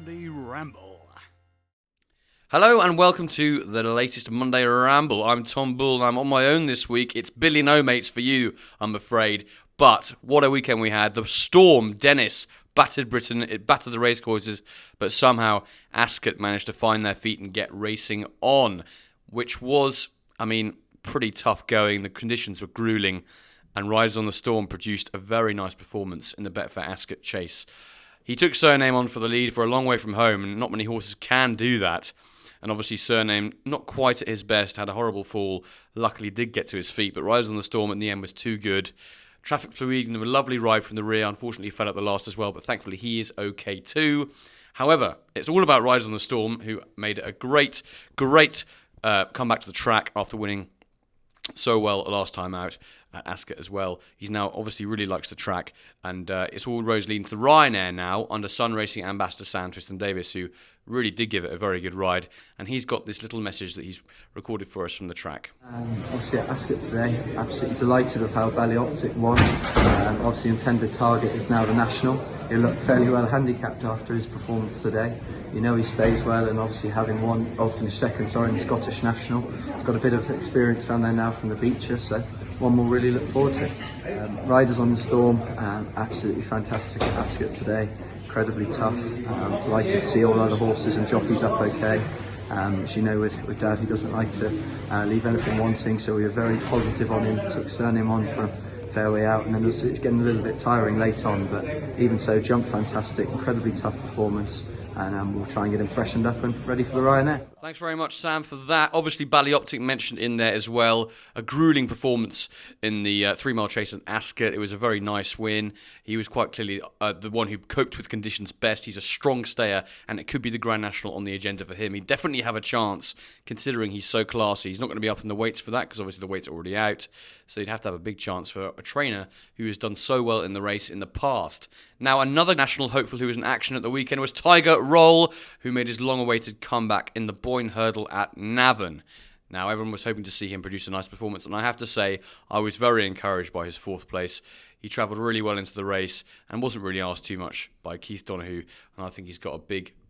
Monday Ramble. Hello and welcome to the latest Monday Ramble. I'm Tom Bull and I'm on my own this week. It's Billy No Mates for you, I'm afraid. But what a weekend we had. The Storm, Dennis, battered Britain, it battered the racecourses, but somehow Ascot managed to find their feet and get racing on, which was, pretty tough going. The conditions were grueling, and Riders OnThe Storm produced a very nice performance in the BETFAIR Ascot chase. He took Surname on for the lead for a long way from home, and not many horses can do that. And obviously Surname, not quite at his best, had a horrible fall, luckily did get to his feet, but Riders OnThe Storm in the end was too good. Traffic Fluid, a lovely ride from the rear, unfortunately fell at the last as well, but thankfully he is okay too. However, it's all about Riders OnThe Storm, who made a great comeback to the track after winning so well last time out at Ascot as well. He's now obviously really likes the track, and it's all roads leading to the Ryanair now under Sun Racing ambassador Sam Twiston-Davies, who really did give it a very good ride, and he's got this little message that he's recorded for us from the track. Obviously at Ascot today, absolutely delighted with how BALLY OPTIC won. Obviously intended target is now the National. He looked fairly well handicapped after his performance today. You know he stays well, and obviously having finished second in the Scottish National. He's got a bit of experience around there now from the Beecher, so one we'll really look forward to. Riders OnThe Storm, absolutely fantastic at Ascot today. Incredibly tough. Delighted to see all other horses and jockeys up okay. As you know, with Dad, he doesn't like to leave anything wanting, so we were very positive on him. Took Surname on for a fair way out, and then it's getting a little bit tiring late on, but even so, jumped fantastic, incredibly tough performance. And we'll try and get him freshened up and ready for the Ryanair. Thanks very much, Sam, for that. Obviously, BALLY OPTIC mentioned in there as well. A gruelling performance in the 3-mile chase at Ascot. It was a very nice win. He was quite clearly the one who coped with conditions best. He's a strong stayer, and it could be the Grand National on the agenda for him. He'd definitely have a chance, considering he's so classy. He's not going to be up in the weights for that, because obviously the weights are already out. So he'd have to have a big chance for a trainer who has done so well in the race in the past. Now, another national hopeful who was in action at the weekend was Tiger Roll, who made his long-awaited comeback in the Boyne Hurdle at Navan. Now, everyone was hoping to see him produce a nice performance, and I have to say, I was very encouraged by his 4th place. He travelled really well into the race and wasn't really asked too much by Keith Donoghue, and I think he's got a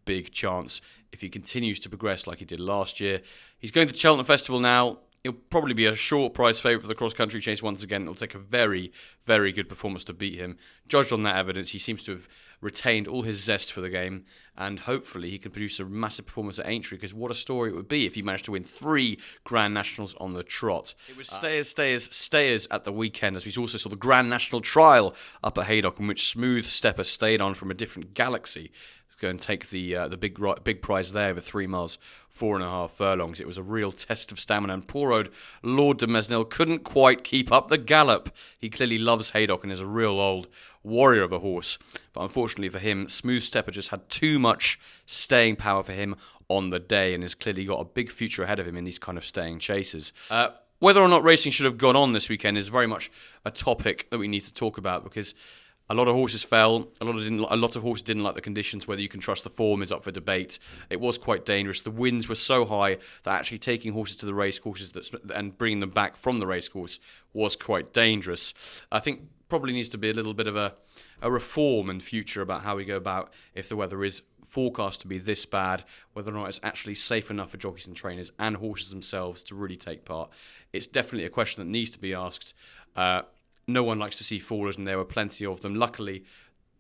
big chance if he continues to progress like he did last year. He's going to Cheltenham Festival now. He'll probably be a short prize favourite for the cross-country chase once again. It'll take a very good performance to beat him. Judged on that evidence, he seems to have retained all his zest for the game, and hopefully he can produce a massive performance at Aintree, because what a story it would be if he managed to win 3 Grand Nationals on the trot. It was stayers at the weekend, as we also saw the Grand National Trial up at Haydock, in which Smooth Stepper stayed on from a different galaxy. Go and take the big prize there over 3 miles, 4.5 furlongs. It was a real test of stamina, and poor old Lord de Mesnil couldn't quite keep up the gallop. He clearly loves Haydock and is a real old warrior of a horse, but unfortunately for him, Smooth Stepper just had too much staying power for him on the day, and has clearly got a big future ahead of him in these kind of staying chases. Whether or not racing should have gone on this weekend is very much a topic that we need to talk about, because a lot of horses fell. A lot of horses didn't like the conditions. Whether you can trust the form is up for debate. It was quite dangerous. The winds were so high that actually taking horses to the racecourses and bringing them back from the racecourse was quite dangerous. I think probably needs to be a little bit of a reform in future about how we go about if the weather is forecast to be this bad, whether or not it's actually safe enough for jockeys and trainers and horses themselves to really take part. It's definitely a question that needs to be asked. No one likes to see fallers, and there were plenty of them. Luckily,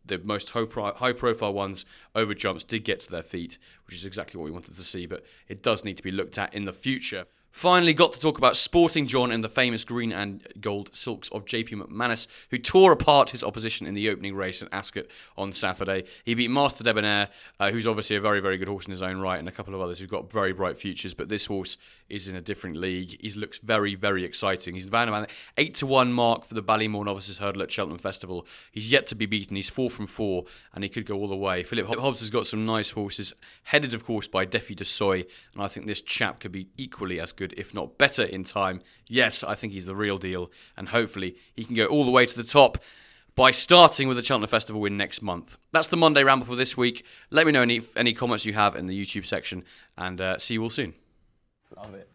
the most high-profile ones over jumps did get to their feet, which is exactly what we wanted to see, but it does need to be looked at in the future. Finally, got to talk about Sporting John and the famous green and gold silks of JP MENACE, who tore apart his opposition in the opening race at Ascot on Saturday. He beat Master Debonair, who's obviously a very good horse in his own right, and a couple of others who've got very bright futures, but this horse is in a different league. He looks very exciting. He's around an 8-1 mark for the Ballymore Novices Hurdle at Cheltenham Festival. He's yet to be beaten. He's 4 from 4, and he could go all the way. Philip Hobbs has got some nice horses, headed, of course, by Defi de Soy, and I think this chap could be equally as good, if not better, in time. Yes, I think he's the real deal, and hopefully he can go all the way to the top by starting with the Cheltenham Festival win next month. That's the Monday Ramble for this week. Let me know any comments you have in the YouTube section, and see you all soon. Love it.